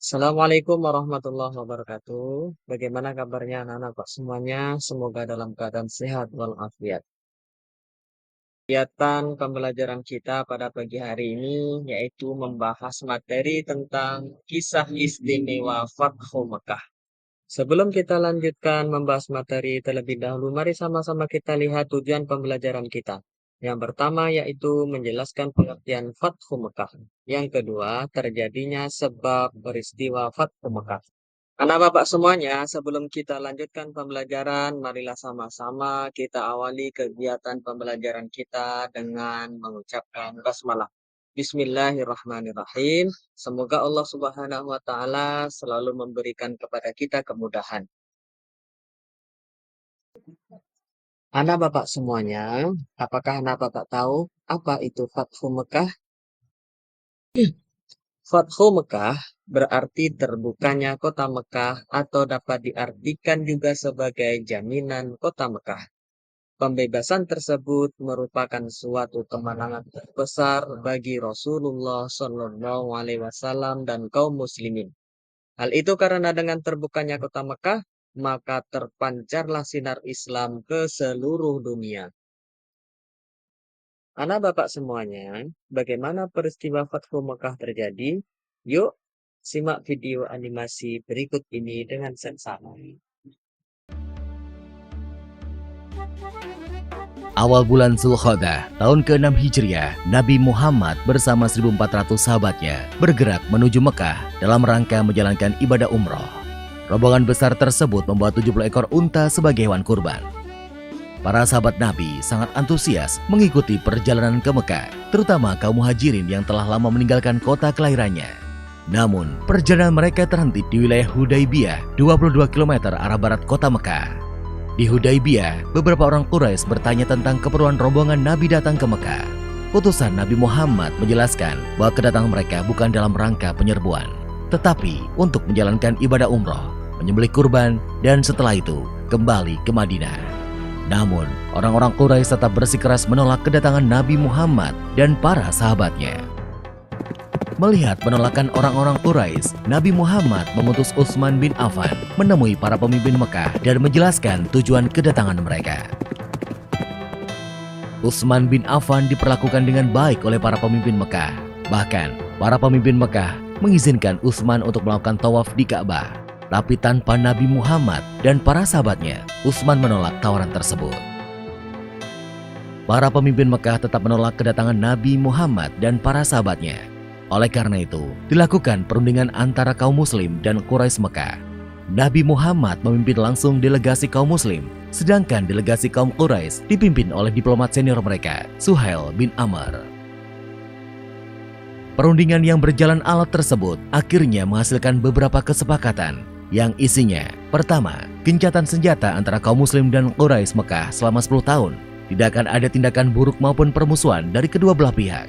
Assalamualaikum warahmatullahi wabarakatuh. Bagaimana kabarnya anak-anak Pak semuanya? Semoga dalam keadaan sehat walafiat. Kegiatan pembelajaran kita pada pagi hari ini yaitu membahas materi tentang kisah istimewa Fathu Mekah. Sebelum kita lanjutkan membahas materi terlebih dahulu, mari sama-sama kita lihat tujuan pembelajaran kita. Yang pertama yaitu menjelaskan pengertian Fathu Mekah. Yang kedua, terjadinya sebab peristiwa Fathu Mekah. Anak Bapak semuanya, sebelum kita lanjutkan pembelajaran, marilah sama-sama kita awali kegiatan pembelajaran kita dengan mengucapkan basmalah. Bismillahirrahmanirrahim. Semoga Allah Subhanahu wa taala selalu memberikan kepada kita kemudahan. Anak Bapak semuanya, apakah anak Bapak tahu apa itu Fathu Mekah? Fathu Mekah berarti terbukanya kota Mekah atau dapat diartikan juga sebagai jaminan kota Mekah. Pembebasan tersebut merupakan suatu kemenangan terbesar bagi Rasulullah Shallallahu Alaihi Wasallam dan kaum muslimin. Hal itu karena dengan terbukanya kota Mekah, maka terpancarlah sinar Islam ke seluruh dunia. Anak Bapak semuanya, bagaimana peristiwa Fathu Mekah terjadi? Yuk, simak video animasi berikut ini dengan seksama. Awal bulan Zulkhodah, tahun ke-6 Hijriah, Nabi Muhammad bersama 1.400 sahabatnya bergerak menuju Mekah dalam rangka menjalankan ibadah umroh. Rombongan besar tersebut membawa 70 ekor unta sebagai hewan kurban. Para sahabat Nabi sangat antusias mengikuti perjalanan ke Mekah, terutama kaum muhajirin yang telah lama meninggalkan kota kelahirannya. Namun, perjalanan mereka terhenti di wilayah Hudaybiyah, 22 km arah barat kota Mekah. Di Hudaybiyah, beberapa orang Quraisy bertanya tentang keperluan rombongan Nabi datang ke Mekah. Utusan Nabi Muhammad menjelaskan bahwa kedatangan mereka bukan dalam rangka penyerbuan, tetapi untuk menjalankan ibadah umroh, menyembelih kurban, dan setelah itu kembali ke Madinah. Namun, orang-orang Quraisy tetap bersikeras menolak kedatangan Nabi Muhammad dan para sahabatnya. Melihat penolakan orang-orang Quraisy, Nabi Muhammad mengutus Utsman bin Affan menemui para pemimpin Mekah dan menjelaskan tujuan kedatangan mereka. Utsman bin Affan diperlakukan dengan baik oleh para pemimpin Mekah. Bahkan, para pemimpin Mekah mengizinkan Utsman untuk melakukan tawaf di Ka'bah. Tapi tanpa Nabi Muhammad dan para sahabatnya, Utsman menolak tawaran tersebut. Para pemimpin Mekah tetap menolak kedatangan Nabi Muhammad dan para sahabatnya. Oleh karena itu, dilakukan perundingan antara kaum muslim dan Quraisy Mekah. Nabi Muhammad memimpin langsung delegasi kaum muslim, sedangkan delegasi kaum Quraisy dipimpin oleh diplomat senior mereka, Suhail bin Amr. Perundingan yang berjalan alot tersebut akhirnya menghasilkan beberapa kesepakatan yang isinya: pertama, gencatan senjata antara kaum muslim dan Quraisy Mekah selama 10 tahun. Tidak akan ada tindakan buruk maupun permusuhan dari kedua belah pihak.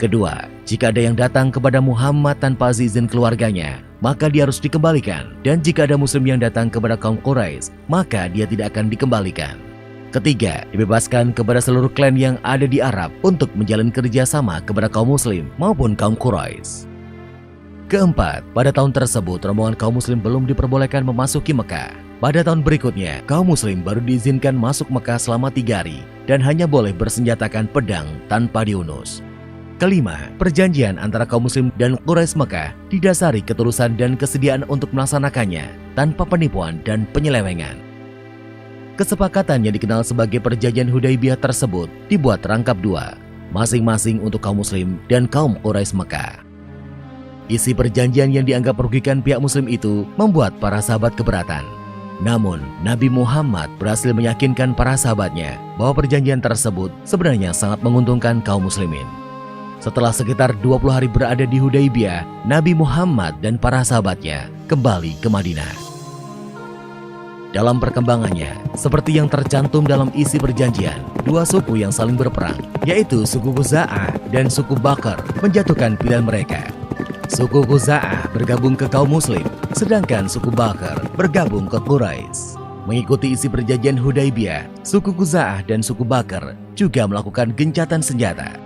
Kedua, jika ada yang datang kepada Muhammad tanpa izin keluarganya, maka dia harus dikembalikan. Dan jika ada muslim yang datang kepada kaum Quraisy, maka dia tidak akan dikembalikan. Ketiga, dibebaskan kepada seluruh klan yang ada di Arab untuk menjalin kerjasama kepada kaum muslim maupun kaum Quraisy. Keempat, pada tahun tersebut rombongan kaum muslim belum diperbolehkan memasuki Mekah. Pada tahun berikutnya, kaum muslim baru diizinkan masuk Mekah selama 3 hari dan hanya boleh bersenjatakan pedang tanpa diunus. Kelima, perjanjian antara kaum muslim dan Quraisy Mekah didasari ketulusan dan kesediaan untuk melaksanakannya tanpa penipuan dan penyelewengan. Kesepakatan yang dikenal sebagai perjanjian Hudaybiyah tersebut dibuat rangkap 2, masing-masing untuk kaum muslim dan kaum Quraisy Mekah. Isi perjanjian yang dianggap merugikan pihak muslim itu membuat para sahabat keberatan. Namun, Nabi Muhammad berhasil meyakinkan para sahabatnya bahwa perjanjian tersebut sebenarnya sangat menguntungkan kaum muslimin. Setelah sekitar 20 hari berada di Hudaybiyah, Nabi Muhammad dan para sahabatnya kembali ke Madinah. Dalam perkembangannya, seperti yang tercantum dalam isi perjanjian, 2 suku yang saling berperang, yaitu suku Khuza'ah dan suku Bakr, menjatuhkan pilihan mereka. Suku Khuza'ah bergabung ke kaum muslim, sedangkan suku Bakr bergabung ke Quraisy. Mengikuti isi perjanjian Hudaybiyah, suku Khuza'ah dan suku Bakr juga melakukan gencatan senjata.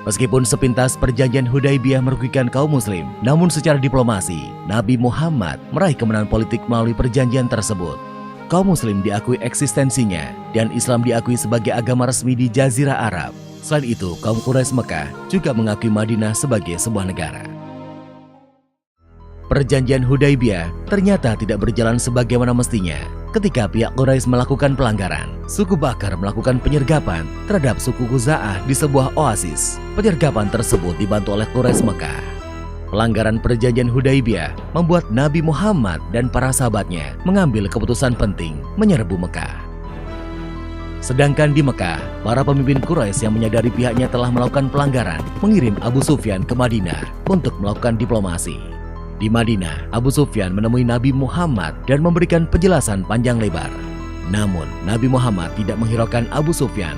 Meskipun sepintas perjanjian Hudaibiyah merugikan kaum muslim, namun secara diplomasi, Nabi Muhammad meraih kemenangan politik melalui perjanjian tersebut. Kaum muslim diakui eksistensinya dan Islam diakui sebagai agama resmi di Jazirah Arab. Selain itu, kaum Quraisy Mekah juga mengakui Madinah sebagai sebuah negara. Perjanjian Hudaibiyah ternyata tidak berjalan sebagaimana mestinya. Ketika pihak Quraisy melakukan pelanggaran, suku Bakar melakukan penyergapan terhadap suku Khuza'ah di sebuah oasis. Penyergapan tersebut dibantu oleh Quraisy Mekah. Pelanggaran perjanjian Hudaibiyah membuat Nabi Muhammad dan para sahabatnya mengambil keputusan penting menyerbu Mekah. Sedangkan di Mekah, para pemimpin Quraisy yang menyadari pihaknya telah melakukan pelanggaran mengirim Abu Sufyan ke Madinah untuk melakukan diplomasi. Di Madinah, Abu Sufyan menemui Nabi Muhammad dan memberikan penjelasan panjang lebar. Namun, Nabi Muhammad tidak menghiraukan Abu Sufyan.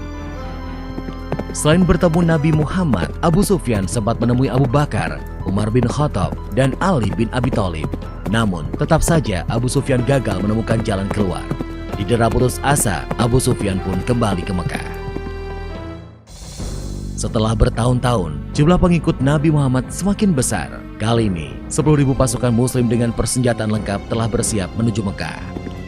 Selain bertemu Nabi Muhammad, Abu Sufyan sempat menemui Abu Bakar, Umar bin Khattab, dan Ali bin Abi Thalib. Namun, tetap saja Abu Sufyan gagal menemukan jalan keluar. Didera putus asa, Abu Sufyan pun kembali ke Mekah. Setelah bertahun-tahun, jumlah pengikut Nabi Muhammad semakin besar. Kali ini, 10.000 pasukan muslim dengan persenjataan lengkap telah bersiap menuju Mekah.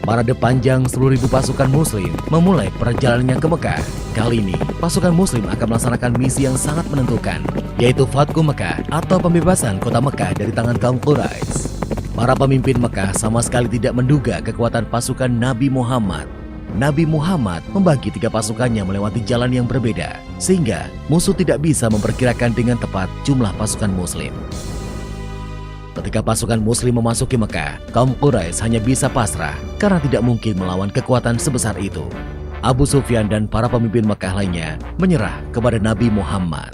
Parade panjang 10.000 pasukan muslim memulai perjalanannya ke Mekah. Kali ini, pasukan muslim akan melaksanakan misi yang sangat menentukan, yaitu Fathu Mekah atau pembebasan kota Mekah dari tangan kaum Quraisy. Para pemimpin Mekah sama sekali tidak menduga kekuatan pasukan Nabi Muhammad. Nabi Muhammad membagi 3 pasukannya melewati jalan yang berbeda, sehingga musuh tidak bisa memperkirakan dengan tepat jumlah pasukan muslim. Ketika pasukan muslim memasuki Mekah, kaum Quraisy hanya bisa pasrah karena tidak mungkin melawan kekuatan sebesar itu. Abu Sufyan dan para pemimpin Mekah lainnya menyerah kepada Nabi Muhammad.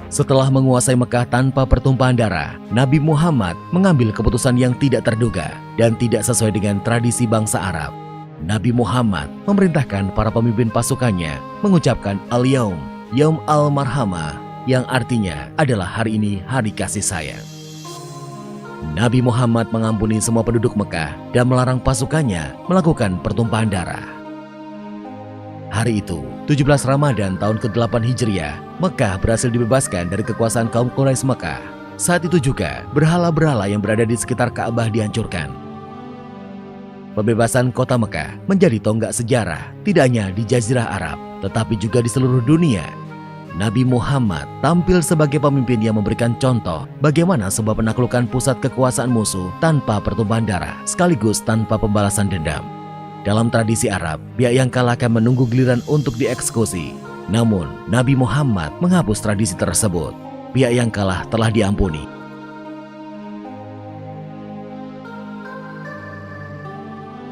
Setelah menguasai Mekah tanpa pertumpahan darah, Nabi Muhammad mengambil keputusan yang tidak terduga dan tidak sesuai dengan tradisi bangsa Arab. Nabi Muhammad memerintahkan para pemimpin pasukannya mengucapkan Al-Yaum, Yaum Al-Marhamah, yang artinya adalah hari ini hari kasih sayang. Nabi Muhammad mengampuni semua penduduk Mekah dan melarang pasukannya melakukan pertumpahan darah. Hari itu, 17 Ramadan tahun ke-8 Hijriah, Mekah berhasil dibebaskan dari kekuasaan kaum Quraisy Mekah. Saat itu juga, berhala-berhala yang berada di sekitar Ka'bah dihancurkan. Pembebasan kota Mekah menjadi tonggak sejarah tidak hanya di Jazirah Arab, tetapi juga di seluruh dunia. Nabi Muhammad tampil sebagai pemimpin yang memberikan contoh bagaimana sebuah penaklukan pusat kekuasaan musuh tanpa pertumpahan darah, sekaligus tanpa pembalasan dendam. Dalam tradisi Arab, pihak yang kalah akan menunggu giliran untuk dieksekusi. Namun, Nabi Muhammad menghapus tradisi tersebut. Pihak yang kalah telah diampuni.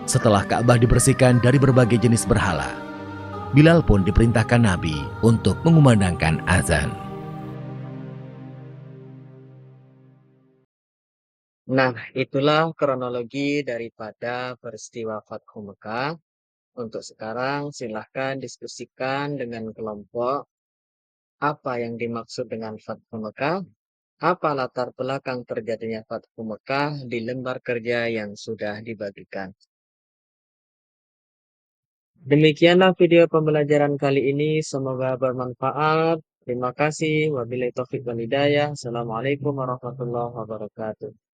Setelah Ka'bah dibersihkan dari berbagai jenis berhala, Bilal pun diperintahkan Nabi untuk mengumandangkan azan. Nah, itulah kronologi daripada peristiwa Fathu Mekah. Untuk sekarang, silahkan diskusikan dengan kelompok apa yang dimaksud dengan Fathu Mekah, apa latar belakang terjadinya Fathu Mekah di lembar kerja yang sudah dibagikan. Demikianlah video pembelajaran kali ini, semoga bermanfaat. Terima kasih. Wabillahi taufiq wal hidayah. Assalamualaikum warahmatullahi wabarakatuh.